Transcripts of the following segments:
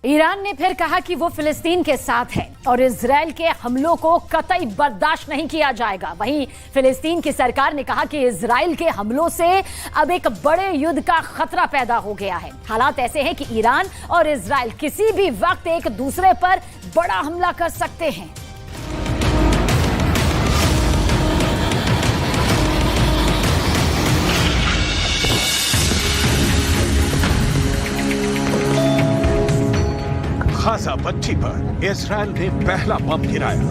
Iran ने फिर कहा कि वो फिलिस्तीन के साथ है और इजराइल के हमलों को कतई बर्दाश्त नहीं किया जाएगा। वहीं फिलिस्तीन की सरकार ने कहा कि इजराइल के हमलों से अब एक बड़े युद्ध का खतरा पैदा हो गया है। हालात ऐसे हैं कि ईरान और इजराइल किसी भी वक्त एक दूसरे पर बड़ा हमला कर सकते हैं। गाजा पट्टी पर इजराइल ने पहला बम गिराया।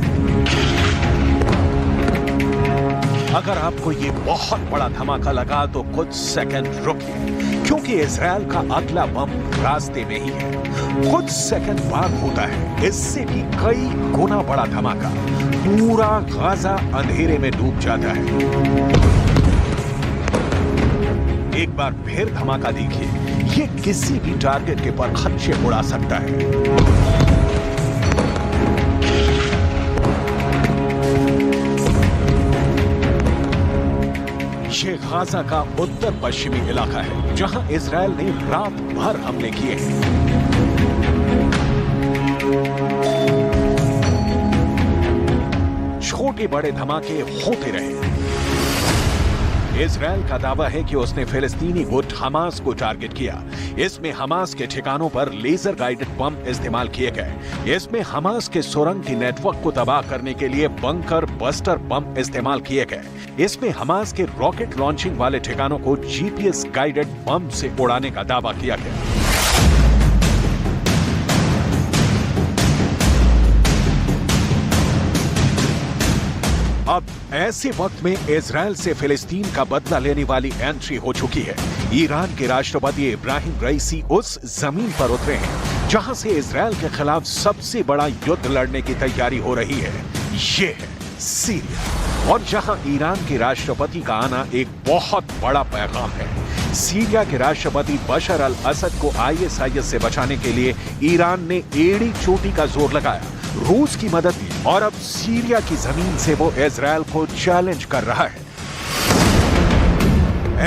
अगर आपको ये बहुत बड़ा धमाका लगा तो कुछ सेकंड रुकिए, क्योंकि इजराइल का अगला बम रास्ते में ही है। कुछ सेकंड बाद होता है इससे भी कई गुना बड़ा धमाका। पूरा गाजा अंधेरे में डूब जाता है। एक बार फिर धमाका देखिए, ये किसी भी टारगेट के पर खदशे उड़ा सकता है। ये गाजा का उत्तर पश्चिमी इलाका है, जहां इजराइल ने रात भर हमले किए हैं। छोटे बड़े धमाके होते रहे। इजराइल का दावा है कि उसने फिलिस्तीनी गुट हमास को टारगेट किया। इसमें हमास के ठिकानों पर लेजर गाइडेड बम इस्तेमाल किए गए। इसमें हमास के सुरंग की नेटवर्क को तबाह करने के लिए बंकर बस्टर बम इस्तेमाल किए गए। इसमें हमास के रॉकेट लॉन्चिंग वाले ठिकानों को जीपीएस गाइडेड बम से उड़ाने का दावा किया गया। अब ऐसे वक्त में इजराइल से फिलिस्तीन का बदला लेने वाली एंट्री हो चुकी है। ईरान के राष्ट्रपति इब्राहिम रईसी उस जमीन पर उतरे हैं जहां से इजराइल के खिलाफ सबसे बड़ा युद्ध लड़ने की तैयारी हो रही है। ये है सीरिया, और जहां ईरान के राष्ट्रपति का आना एक बहुत बड़ा पैगाम है। सीरिया के राष्ट्रपति बशर अल असद को आईएसआईएस से बचाने के लिए ईरान ने एड़ी चोटी का जोर लगाया, रूस की मदद ली, और अब सीरिया की जमीन से वो इजराइल को चैलेंज कर रहा है।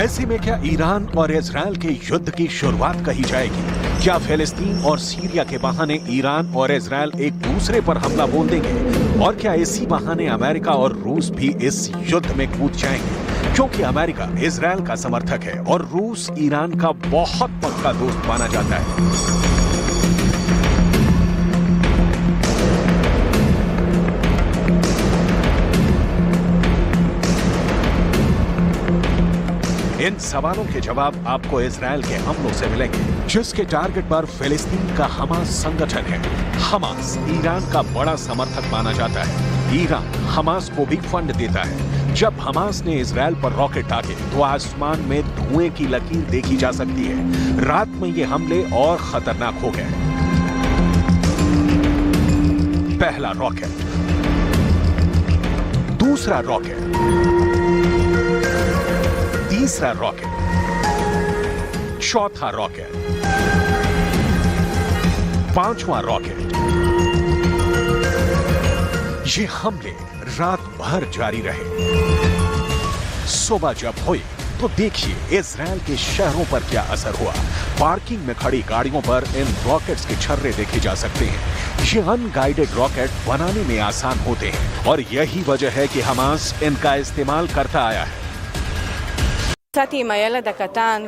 ऐसे में क्या ईरान और इजराइल के युद्ध की शुरुआत कही जाएगी? क्या फिलिस्तीन और सीरिया के बहाने ईरान और इजराइल एक दूसरे पर हमला बोल देंगे? और क्या इसी बहाने अमेरिका और रूस भी इस युद्ध में कूद जाएंगे? क्योंकि अमेरिका इजराइल का समर्थक है और रूस ईरान का बहुत पक्का दोस्त माना जाता है। इन सवालों के जवाब आपको इजराइल के हमलों से मिलेंगे, जिसके टारगेट पर फिलिस्तीन का हमास संगठन है। हमास ईरान का बड़ा समर्थक माना जाता है। ईरान हमास को भी फंड देता है। जब हमास ने इजराइल पर रॉकेट दागे तो आसमान में धुएं की लकीर देखी जा सकती है। रात में ये हमले और खतरनाक हो गए। पहला रॉकेट, दूसरा रॉकेट, तीसरा रॉकेट, चौथा रॉकेट, पांचवा रॉकेट। ये हमले रात भर जारी रहे। सुबह जब हुई तो देखिए इजराइल के शहरों पर क्या असर हुआ। पार्किंग में खड़ी गाड़ियों पर इन रॉकेट्स के छर्रे देखे जा सकते हैं। ये अनगाइडेड रॉकेट बनाने में आसान होते हैं और यही वजह है कि हमास इनका इस्तेमाल करता आया है। יצאתי עם הילד הקטן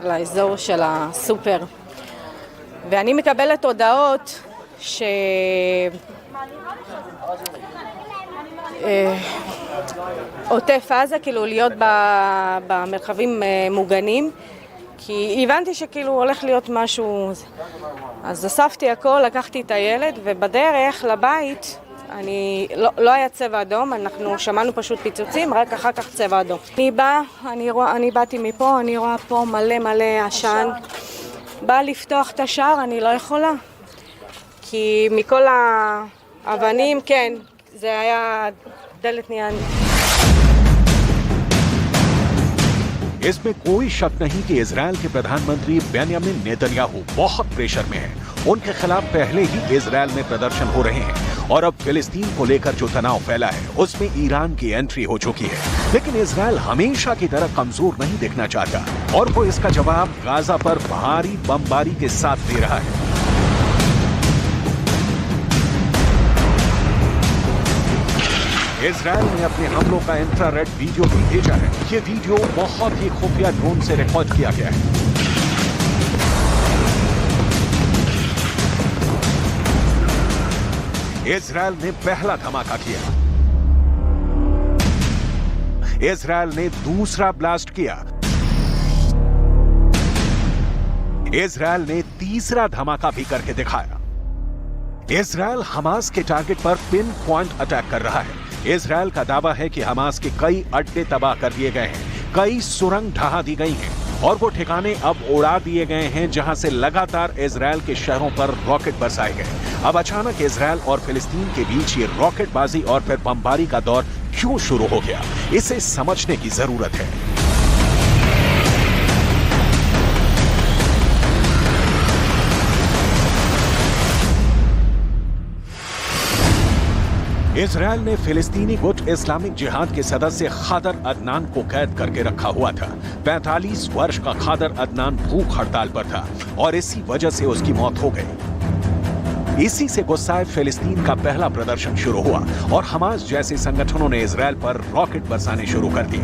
לאזור של הסופר, ואני מקבלת הודעות עוטף עזה, כאילו להיות במרחבים מוגנים, כי הבנתי שכאילו הולך להיות משהו. אז אספתי הכל, לקחתי את הילד, ובדרך לבית לא היה צבע אדום, אנחנו שמענו פשוט פיצוצים, רק אחר כך צבע אדום. אני באתי מפה, אני רואה פה מלא עשן. באה לפתוח את השער, אני לא יכולה. כי מכל האבנים, כן, זה היה דלת נייר. इसमें कोई शक नहीं कि इजराइल के प्रधानमंत्री बेंयामिन नेतन्याहू बहुत प्रेशर में हैं। उनके खिलाफ पहले ही इजराइल में प्रदर्शन हो रहे हैं और अब फिलिस्तीन को लेकर जो तनाव फैला है उसमें ईरान की एंट्री हो चुकी है। लेकिन इजराइल हमेशा की तरह कमजोर नहीं दिखना चाहता और वो इसका जवाब गाजा पर भारी बमबारी के साथ दे रहा है। इजराइल ने अपने हमलों का इंफ्रारेड वीडियो भी भेजा है। ये वीडियो बहुत ही खुफिया ड्रोन से रिकॉर्ड किया गया है। इजराइल ने पहला धमाका किया, इजराइल ने दूसरा ब्लास्ट किया, इजराइल ने तीसरा धमाका भी करके दिखाया। इजराइल हमास के टारगेट पर पिन पॉइंट अटैक कर रहा है। इजराइल का दावा है कि हमास के कई अड्डे तबाह कर दिए गए हैं, कई सुरंग ढहा दी गई हैं और वो ठिकाने अब उड़ा दिए गए हैं जहां से लगातार इजराइल के शहरों पर रॉकेट बरसाए गए। अब अचानक इजराइल और फिलिस्तीन के बीच ये रॉकेटबाजी और फिर बमबारी का दौर क्यों शुरू हो गया, इसे समझने की जरूरत है। इजराइल ने फिलिस्तीनी गुट इस्लामिक जिहाद के सदस्य खादर अदनान को कैद करके रखा हुआ था। 45 वर्ष का खादर अदनान भूख हड़ताल पर था और इसी वजह से उसकी मौत हो गई। इसी से गुस्साए फिलिस्तीन का पहला प्रदर्शन शुरू हुआ और हमास जैसे संगठनों ने इजराइल पर रॉकेट बरसाने शुरू कर दिए।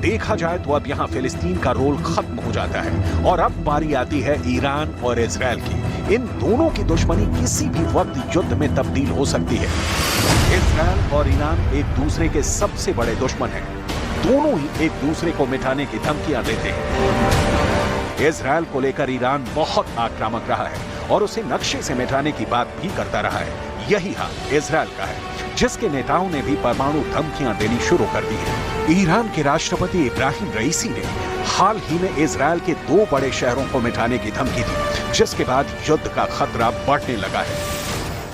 देखा जाए तो अब यहाँ फिलिस्तीन का रोल खत्म हो जाता है और अब बारी आती है ईरान और इजराइल की। इन दोनों की दुश्मनी किसी भी वक्त युद्ध में तब्दील हो सकती है। इजराइल और ईरान एक दूसरे के सबसे बड़े दुश्मन हैं। दोनों ही एक दूसरे को मिटाने की धमकियां देते हैं। इजराइल को लेकर ईरान बहुत आक्रामक रहा है और उसे नक्शे से मिटाने की बात भी करता रहा है। यही हाल इजराइल का है, जिसके नेताओं ने भी परमाणु धमकियां देनी शुरू कर दी है। ईरान के राष्ट्रपति इब्राहिम रईसी ने हाल ही में इजराइल के 2 बड़े शहरों को मिटाने की धमकी दी, जिसके बाद युद्ध का खतरा बढ़ने लगा है।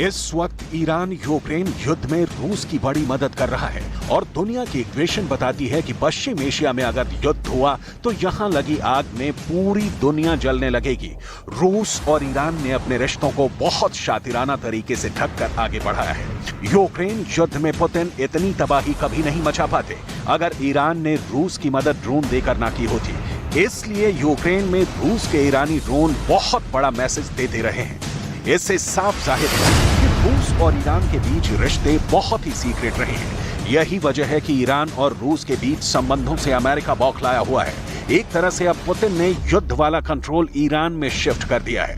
इस वक्त ईरान यूक्रेन युद्ध में रूस की बड़ी मदद कर रहा है और दुनिया की इक्वेशन बताती है कि पश्चिम एशिया में अगर युद्ध हुआ तो यहाँ लगी आग में पूरी दुनिया जलने लगेगी। रूस और ईरान ने अपने रिश्तों को बहुत शातिराना तरीके से ढककर आगे बढ़ाया है। यूक्रेन युद्ध में पुतिन इतनी तबाही कभी नहीं मचा पाते अगर ईरान ने रूस की मदद ड्रोन देकर ना की होती। इसलिए यूक्रेन में रूस के ईरानी ड्रोन बहुत बड़ा मैसेज देते रहे हैं। इससे साफ जाहिर है कि रूस और ईरान के बीच रिश्ते बहुत ही सीक्रेट रहे हैं। यही वजह है कि ईरान और रूस के बीच संबंधों से अमेरिका बौखलाया हुआ है। एक तरह से अब पुतिन ने युद्ध वाला कंट्रोल ईरान में शिफ्ट कर दिया है।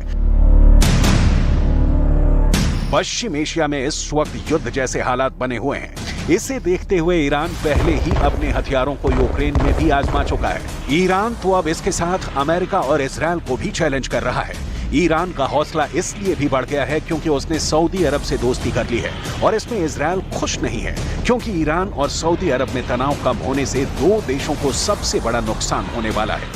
पश्चिम एशिया में इस वक्त युद्ध जैसे हालात बने हुए हैं। इसे देखते हुए ईरान पहले ही अपने हथियारों को यूक्रेन में भी आजमा चुका है। ईरान तो अब इसके साथ अमेरिका और इजराइल को भी चैलेंज कर रहा है। ईरान का हौसला इसलिए भी बढ़ गया है क्योंकि उसने सऊदी अरब से दोस्ती कर ली है और इसमें इजराइल खुश नहीं है, क्योंकि ईरान और सऊदी अरब में तनाव कम होने से 2 देशों को सबसे बड़ा नुकसान होने वाला है।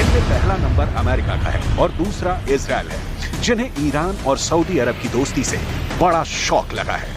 इनमें पहला नंबर अमेरिका का है और दूसरा इजराइल है, जिन्हें ईरान और सऊदी अरब की दोस्ती से बड़ा शौक लगा है।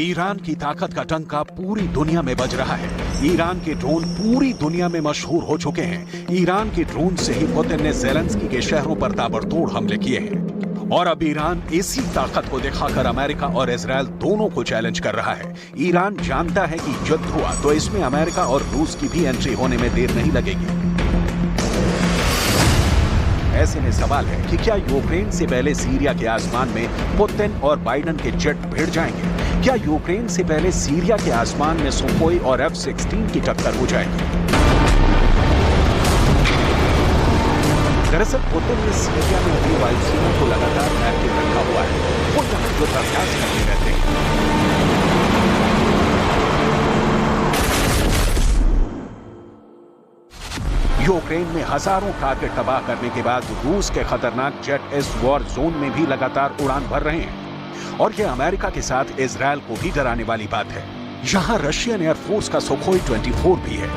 ईरान की ताकत का डंका पूरी दुनिया में बज रहा है। ईरान के ड्रोन पूरी दुनिया में मशहूर हो चुके हैं। ईरान के ड्रोन से ही पुतिन ने ज़ेलेंस्की के शहरों पर ताबड़तोड़ हमले किए हैं और अब ईरान इसी ताकत को दिखाकर अमेरिका और इजराइल दोनों को चैलेंज कर रहा है। ईरान जानता है कि युद्ध हुआ तो इसमें अमेरिका और रूस की भी एंट्री होने में देर नहीं लगेगी। ऐसे में सवाल है कि क्या यूक्रेन से पहले सीरिया के आसमान में पुतिन और बाइडेन के जेट भिड़ जाएंगे? क्या यूक्रेन से पहले सीरिया के आसमान में सुखोई और F-16 की टक्कर हो जाएगी? दरअसल पुतिन ने सीरिया में अपनी वायुसेना को लगातार एक्टिव रखा हुआ है। वो यहाँ युद्धाभ्यास करते रहते हैं। यूक्रेन में हजारों टारगेट तबाह करने के बाद रूस के खतरनाक जेट इस वॉर जोन में भी लगातार उड़ान भर रहे हैं। और यह अमेरिका के साथ इजरायल को भी डराने वाली बात है। यहां रशियन एयरफोर्स का सुखोई 24 भी है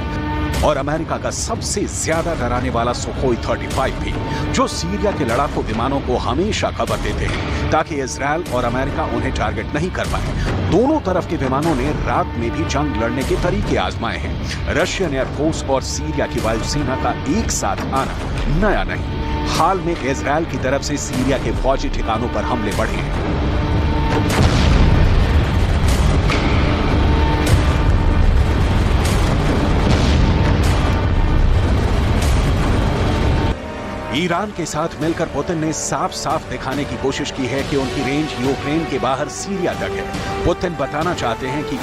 और अमेरिका का सबसे ज्यादा डराने वाला सुखोई 35 भी, जो सीरिया के लड़ाकू विमानों को हमेशा खबर देते हैं ताकि इजरायल और अमेरिका उन्हें टारगेट नहीं कर पाए। दोनों तरफ के विमानों ने रात में भी जंग लड़ने के तरीके आजमाए हैं। रशियन एयरफोर्स और सीरिया की वायुसेना का एक साथ आना नया नहीं। हाल में इजरायल की तरफ से सीरिया के फौजी ठिकानों पर हमले बढ़े हैं। ईरान के साथ मिलकर पुतिन ने साफ साफ दिखाने की कोशिश की है कि उनकी रेंज यूक्रेन के बाहर सीरिया तक है। पुतिन बताना चाहते हैं कि